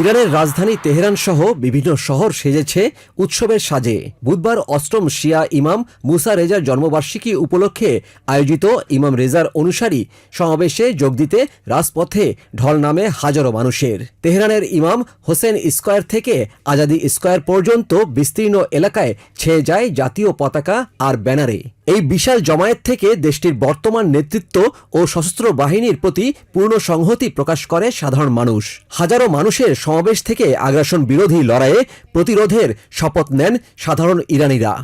ইরানের রাজধানী তেহরান সহ বিভিন্ন শহর সেজেছে উৎসবের সাজে। বুধবার অষ্টম শিয়া ইমাম মুসা রেজার জন্মবার্ষিকী উপলক্ষে আয়োজিত ইমাম রেজার অনুসারী সমাবেশে যোগ দিতে রাজপথে ঢল নামে হাজারো মানুষের। তেহরানের ইমাম হোসেন স্কয়ার থেকে আজাদি স্কয়ার পর্যন্ত বিস্তীর্ণ এলাকায় ছেয়ে যায় জাতীয় পতাকা আর ব্যানারে। এই বিশাল জমায়েত থেকে দেশটির বর্তমান নেতৃত্ব ও সশস্ত্র বাহিনীর প্রতি পূর্ণ সংহতি প্রকাশ করে সাধারণ মানুষ। হাজারো মানুষের সমাবেশ থেকে আগ্রাসন বিরোধী লড়াইয়ে প্রতিরোধের শপথ নেন সাধারণ ইরানিরা।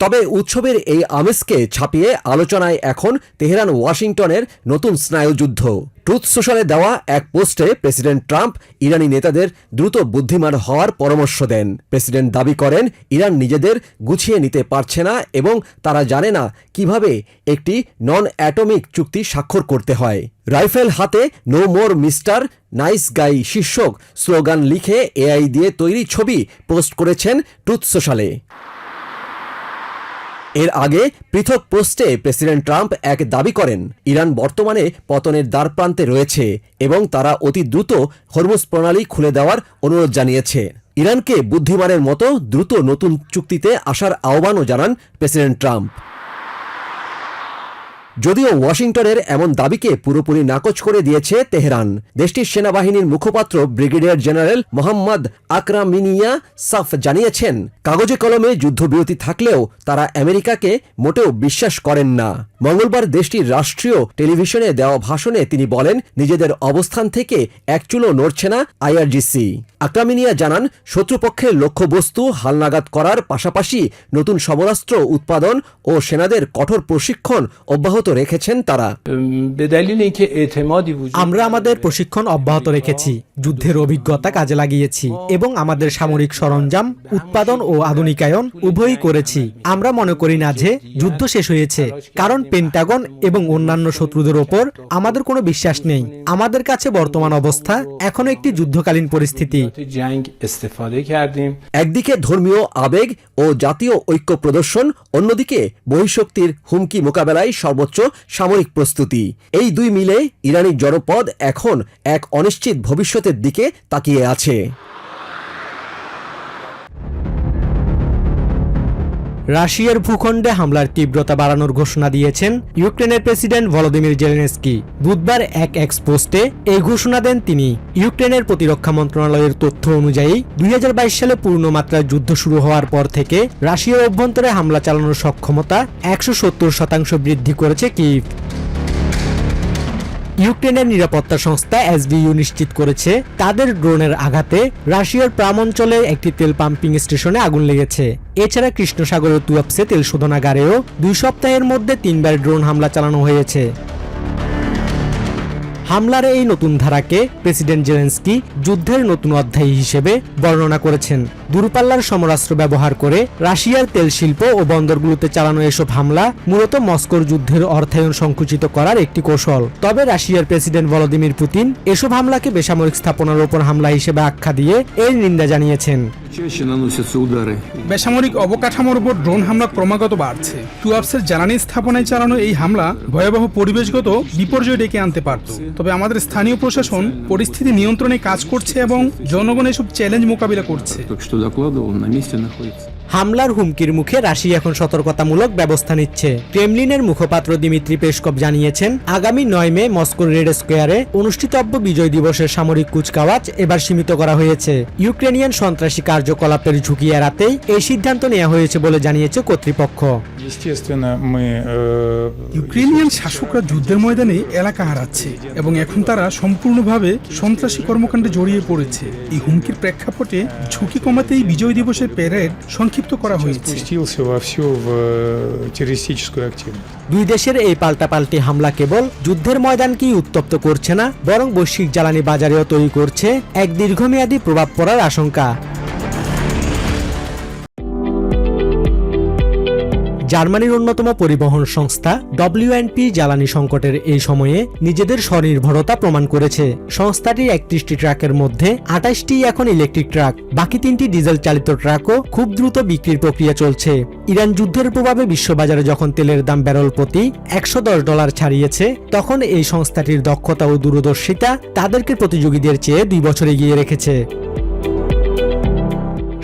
তবে উৎসবের এই আমেজকে ছাপিয়ে আলোচনায় এখন তেহরান ওয়াশিংটনের নতুন স্নায়ুযুদ্ধ। ট্রুথ সোশ্যালে দেওয়া এক পোস্টে প্রেসিডেন্ট ট্রাম্প ইরানি নেতাদের দ্রুত বুদ্ধিমান হওয়ার পরামর্শ দেন। প্রেসিডেন্ট দাবি করেন ইরান নিজেদের গুছিয়ে নিতে পারছে না এবং তারা জানে না কিভাবে একটি নন অ্যাটমিক চুক্তি স্বাক্ষর করতে হয়। রাইফেল হাতে no more mister nice guy শীর্ষক স্লোগান লিখে এআই দিয়ে তৈরি ছবি পোস্ট করেছেন ট্রুথ সোশ্যালে। এর আগে পৃথক পোস্টে প্রেসিডেন্ট ট্রাম্প এক দাবি করেন ইরান বর্তমানে পতনের দ্বারপ্রান্তে রয়েছে এবং তারা অতি দ্রুত হরমুজ প্রণালী খুলে দেওয়ার অনুরোধ জানিয়েছে। ইরানকে বুদ্ধিমানের মতো দ্রুত নতুন চুক্তিতে আসার আহ্বানও জানান প্রেসিডেন্ট ট্রাম্প। যদিও ওয়াশিংটনের এমন দাবিকে পুরোপুরি নাকচ করে দিয়েছে তেহরান। দেশটির সেনাবাহিনীর মুখপাত্র ব্রিগেডিয়ার জেনারেল মোহাম্মদ আকরামিনিয়া সাফ জানিয়েছেন কাগজে কলমে যুদ্ধবিরতি থাকলেও তারা আমেরিকাকে মোটেও বিশ্বাস করেন না। মঙ্গলবার দেশটির রাষ্ট্রীয় টেলিভিশনে দেওয়া ভাষণে তিনি বলেন নিজেদের অবস্থান থেকে এক চুলও নড়ছে না আইআরজিসি। আকরামিনিয়া জানান শত্রুপক্ষের লক্ষ্যবস্তু হালনাগাদ করার পাশাপাশি নতুন সমরাস্ত্র উৎপাদন ও সেনাদের কঠোর প্রশিক্ষণ অব্যাহত রেখেছেন তারা। আমরা আমাদের প্রশিক্ষণ অব্যাহত রেখেছি, যুদ্ধের অভিজ্ঞতা কাজে লাগিয়েছি এবং আমাদের সামরিক সরঞ্জাম উৎপাদন ও আধুনিকায়ন উভয়ই করেছি। আমরা মনে করি না যে যুদ্ধ শেষ হয়েছে, কারণ পেন্টাগন এবং অন্যান্য শত্রুদের ওপর আমাদের কোনো বিশ্বাস নেই। আমাদের কাছে বর্তমান অবস্থা এখনো একটি যুদ্ধকালীন পরিস্থিতি। একদিকে ধর্মীয় আবেগ ও জাতীয় ঐক্য প্রদর্শন, অন্যদিকে বহিঃশক্তির হুমকি মোকাবেলায় সর্বোচ্চ সামরিক প্রস্তুতি। এই দুই মিলে ইরানি জনপদ এখন এক অনিশ্চিত ভবিষ্যতের দিকে তাকিয়ে আছে। রাশিয়ার ভূখণ্ডে হামলার তীব্রতা বাড়ানোর ঘোষণা দিয়েছেন ইউক্রেনের প্রেসিডেন্ট ভলোদিমির জেলেনস্কি। বুধবার এক এক্স পোস্টে এই ঘোষণা দেন তিনি। ইউক্রেনের প্রতিরক্ষা মন্ত্রণালয়ের তথ্য অনুযায়ী 2022 সালে পূর্ণমাত্রার যুদ্ধ শুরু হওয়ার পর থেকে রাশিয়ার অভ্যন্তরে হামলা চালানোর সক্ষমতা 170% বৃদ্ধি করেছে কিয়েভ। ইউক্রেনের নিরাপত্তা সংস্থা এসবিইউ নিশ্চিত করেছে তাদের ড্রোনের আঘাতে রাশিয়ার প্রামাঞ্চলের একটি তেল পাম্পিং স্টেশনে আগুন লেগেছে। এছাড়া কৃষ্ণ সাগরের তুয়াপসে তেল শোধনাগারেও 2 সপ্তাহের মধ্যে 3বার ড্রোন হামলা চালানো হয়েছে। হামলার এই নতুন ধারাকে প্রেসিডেন্ট জেলেনস্কি যুদ্ধের নতুন অধ্যায় হিসেবে বর্ণনা করেছেন। দূরপাল্লার সমরাস্ত্র ব্যবহার করে রাশিয়ার তেল শিল্প ও বন্দরগুলোতে চালানো এসব হামলা মূলত মস্কোর যুদ্ধের অর্থায়ন সংকুচিত করার একটি কৌশল। তবে রাশিয়ার প্রেসিডেন্ট ভলোদিমির পুতিন এসব হামলাকে বেসামরিক স্থাপনার উপর হামলা হিসেবে আখ্যা দিয়ে এর নিন্দা জানিয়েছেন। বেসামরিক অবকাঠামোর উপর ড্রোন হামলা ক্রমাগত বাড়ছে। তুয়াপসের জ্বালানি স্থাপনায় চালানো এই হামলা ভয়াবহ পরিবেশগত বিপর্যয় ডেকে আনতে পারত। তবে আমাদের স্থানীয় প্রশাসন পরিস্থিতি নিয়ন্ত্রণে কাজ করছে এবং জনগণ এসব চ্যালেঞ্জ মোকাবিলা করছে। হামলার হুমকির মুখে রাশিয়া এখন সতর্কতামূলক ব্যবস্থা নিচ্ছে। ক্রেমলিনের মুখপাত্র দিমিত্রি পেসকভ জানিয়েছেন আগামী 9 মে মস্কোর রেড স্কোয়ারে অনুষ্ঠিতব্য বিজয় দিবসের সামরিক কুচকাওয়াজ এবার সীমিত করা হয়েছে। ইউক্রেনিয়ান সন্ত্রাসী কার্যকলাপের ঝুঁকি এড়াতেই এই সিদ্ধান্ত নেওয়া হয়েছে বলে জানিয়েছে কর্তৃপক্ষ। ইউক্রেনিয়ান শাসকরা যুদ্ধের ময়দানে এলাকা হারাচ্ছে এবং এখন তারা সম্পূর্ণভাবে সন্ত্রাসী কর্মকাণ্ডে জড়িয়ে পড়েছে। এই হুমকির প্রেক্ষাপটে ঝুঁকি কমাতেই বিজয় দিবসের প্যারেড সংক্ষিপ্ত করা হয়েছে। দুই দেশের এই পাল্টাপাল্টি হামলা কেবল যুদ্ধের ময়দানকেই উত্তপ্ত করছে না, বরং বৈশ্বিক জ্বালানি বাজারেও তৈরি করছে এক দীর্ঘমেয়াদী প্রভাব পড়ার আশঙ্কা। জার্মানির অন্যতম পরিবহন সংস্থা WNP জ্বালানি সংকটের এই সময়ে নিজেদের স্বনির্ভরতা প্রমাণ করেছে। সংস্থাটির 31টি ট্রাকের মধ্যে 28টি এখন ইলেকট্রিক ট্রাক, বাকি 3টি ডিজেল চালিত ট্রাকও খুব দ্রুত বিক্রির প্রক্রিয়া চলছে। ইরান যুদ্ধের প্রভাবে বিশ্ববাজারে যখন তেলের দাম ব্যারেল প্রতি $110 ছাড়িয়েছে, তখন এই সংস্থাটির দক্ষতা ও দূরদর্শিতা তাদেরকে প্রতিযোগীদের চেয়ে 2 বছর এগিয়ে রেখেছে।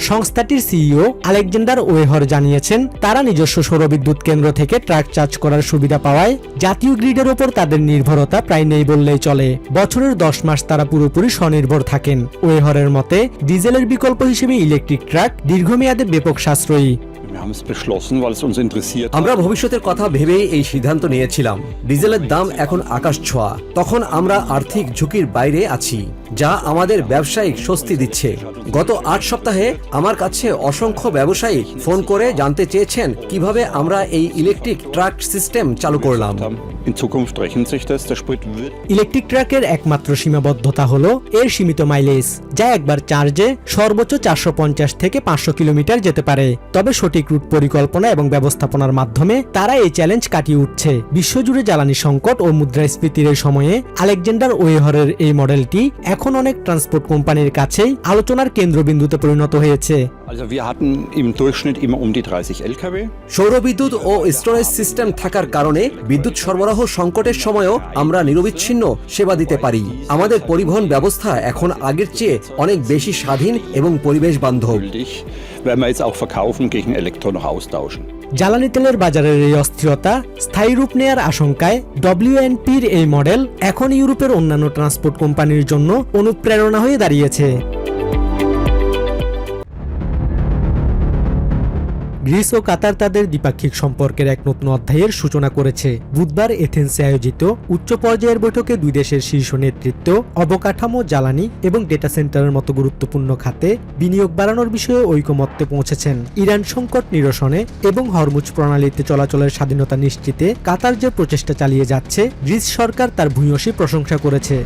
সংস্থাটির সিইও আলেকজান্ডার ওয়েহর জানিয়েছেন, তারা নিজস্ব সৌরবিদ্যুৎ কেন্দ্র থেকে ট্রাক চার্জ করার সুবিধা পাওয়ায় জাতীয় গ্রিডের ওপর তাদের নির্ভরতা প্রায় নেই বললেই চলে। বছরের 10 মাস তারা পুরোপুরি স্বনির্ভর থাকেন। ওয়েহরের মতে, ডিজেলের বিকল্প হিসেবে ইলেকট্রিক ট্রাক দীর্ঘমেয়াদে ব্যাপক সাশ্রয়ী। আমরা ভবিষ্যতের কথা ভেবেই এই সিদ্ধান্ত নিয়েছিলাম। ডিজেলের দাম এখন আকাশ ছোঁয়া। তখন আমরা আর্থিক ঝুঁকির বাইরে আছি, যা আমাদের ব্যবসায়িক স্বস্তি দিচ্ছে। গত 8 সপ্তাহে আমার কাছে অসংখ্য ব্যবসায়ী ফোন করে জানতে চেয়েছেন কিভাবে আমরা এই ইলেকট্রিক ট্রাক সিস্টেম চালু করলাম। ইলেকট্রিক ট্রাকের একমাত্র সীমাবদ্ধতা হলো এর সীমিত মাইলেজ, যা একবার চার্জে সর্বোচ্চ 450 থেকে 500 কিলোমিটার যেতে পারে। তবে সঠিক রুট পরিকল্পনা এবং ব্যবস্থাপনার মাধ্যমে তারা এই চ্যালেঞ্জ কাটিয়ে উঠছে। বিশ্বজুড়ে জ্বালানি সংকট ও মুদ্রাস্ফীতির এই সময়ে আলেকজান্ডার ওয়েহরের এই মডেলটি এখন অনেক ট্রান্সপোর্ট কোম্পানির কাছেই আলোচনার কেন্দ্রবিন্দুতে পরিণত হয়েছে। সৌরবিদ্যুৎ ও স্টোরেজ সিস্টেম থাকার কারণে বিদ্যুৎ সরবরাহ সংকটের সময়ও আমরা নিরবিচ্ছিন্ন সেবা দিতে পারি। আমাদের পরিবহন ব্যবস্থা এখন আগের চেয়ে অনেক বেশি স্বাধীন এবং পরিবেশ বান্ধব। জ্বালানি তেলের বাজারের এই অস্থিরতা স্থায়ী রূপ নেয়ার আশঙ্কায় WNP'র এই মডেল এখন ইউরোপের অন্যান্য ট্রান্সপোর্ট কোম্পানির জন্য অনুপ্রেরণা হয়ে দাঁড়িয়েছে। গ্রিস ও কাতার তাদের দ্বিপাক্ষিক সম্পর্কের এক নতুন অধ্যায়ের সূচনা করেছে। বুধবার এথেন্সে আয়োজিত উচ্চ পর্যায়ের বৈঠকে দুই দেশের শীর্ষ নেতৃত্ব অবকাঠামো, জ্বালানি এবং ডেটা সেন্টারের মতো গুরুত্বপূর্ণ খাতে বিনিয়োগ বাড়ানোর বিষয়ে ঐকমত্যে পৌঁছেছেন। ইরান সংকট নিরসনে এবং হরমুজ প্রণালীতে চলাচলের স্বাধীনতা নিশ্চিতে কাতার যে প্রচেষ্টা চালিয়ে যাচ্ছে, গ্রিস সরকার তার ভূয়সী প্রশংসা করেছে।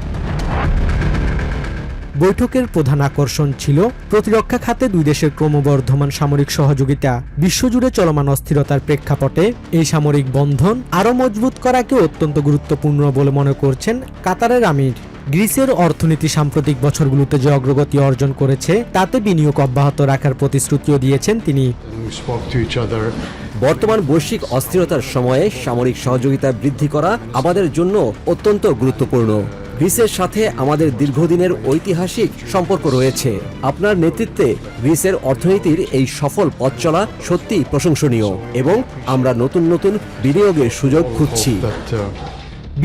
বৈঠকের প্রধান আকর্ষণ ছিল প্রতিরক্ষা খাতে দুই দেশের ক্রমবর্ধমান সামরিক সহযোগিতা। বিশ্বজুড়ে চলমান অস্থিরতার প্রেক্ষাপটে এই সামরিক বন্ধন আরও মজবুত করাকে অত্যন্ত গুরুত্বপূর্ণ বলে মনে করছেন কাতারের আমির। গ্রিসের অর্থনীতি সাম্প্রতিক বছরগুলোতে যে অগ্রগতি অর্জন করেছে, তাতে বিনিয়োগ অব্যাহত রাখার প্রতিশ্রুতিও দিয়েছেন তিনি। বর্তমান বৈশ্বিক অস্থিরতার সময়ে সামরিক সহযোগিতা বৃদ্ধি করা আমাদের জন্য অত্যন্ত গুরুত্বপূর্ণ। গ্রিসের সাথে আমাদের দীর্ঘদিনের ঐতিহাসিক সম্পর্ক রয়েছে। আপনার নেতৃত্বে গ্রিসের অর্থনীতির এই সফল পথ চলা সত্যিই প্রশংসনীয় এবং আমরা নতুন নতুন বিনিয়োগের সুযোগ খুঁজছি।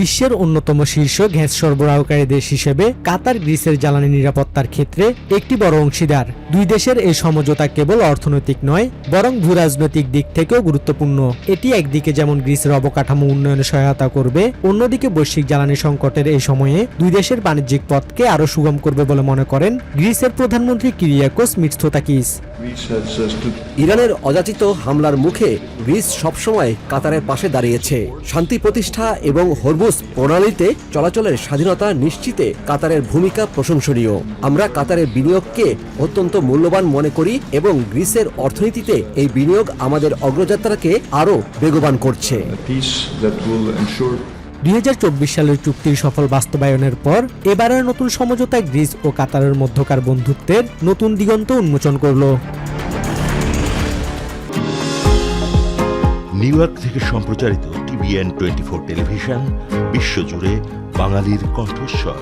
বিশ্বের অন্যতম শীর্ষ গ্যাস সরবরাহকারী দেশ হিসেবে কাতার গ্রিসের জ্বালানি নিরাপত্তার ক্ষেত্রে একটি বড় অংশীদার। দুই দেশের এই সমঝোতা কেবল অর্থনৈতিক নয়, বরং ভূরাজনৈতিক দিক থেকেও গুরুত্বপূর্ণ। এটি একদিকে যেমন গ্রিসের অবকাঠামো উন্নয়নে সহায়তা করবে, অন্যদিকে বৈশ্বিক জ্বালানি সংকটের এই সময়ে দুই দেশের বাণিজ্যিক পথকে আরও সুগম করবে বলে মনে করেন গ্রিসের প্রধানমন্ত্রী কিরিয়াকোস মিৎসোতাকিস। ইরানের অযাচিত হামলার মুখে গ্রিস সবসময় কাতারের পাশে দাঁড়িয়েছে। শান্তি প্রতিষ্ঠা এবং হরমুজ প্রণালীতে চলাচলের স্বাধীনতা নিশ্চিতে কাতারের ভূমিকা প্রশংসনীয়। আমরা কাতারের বিনিয়োগকে অত্যন্ত মূল্যবান মনে করি এবং গ্রিসের অর্থনীতিতে এই বিনিয়োগ আমাদের অগ্রযাত্রাকে আরও বেগবান করছে। 2024 সালের চুক্তির সফল বাস্তবায়নের পর এবারের নতুন সমঝোতা গ্রিস ও কাতারের মধ্যকার বন্ধুত্বের নতুন দিগন্ত উন্মোচন করল। নিউ ইয়র্ক থেকে সম্প্রচারিত TVN 24 টেলিভিশন বিশ্বজুড়ে বাঙালির কণ্ঠস্বর।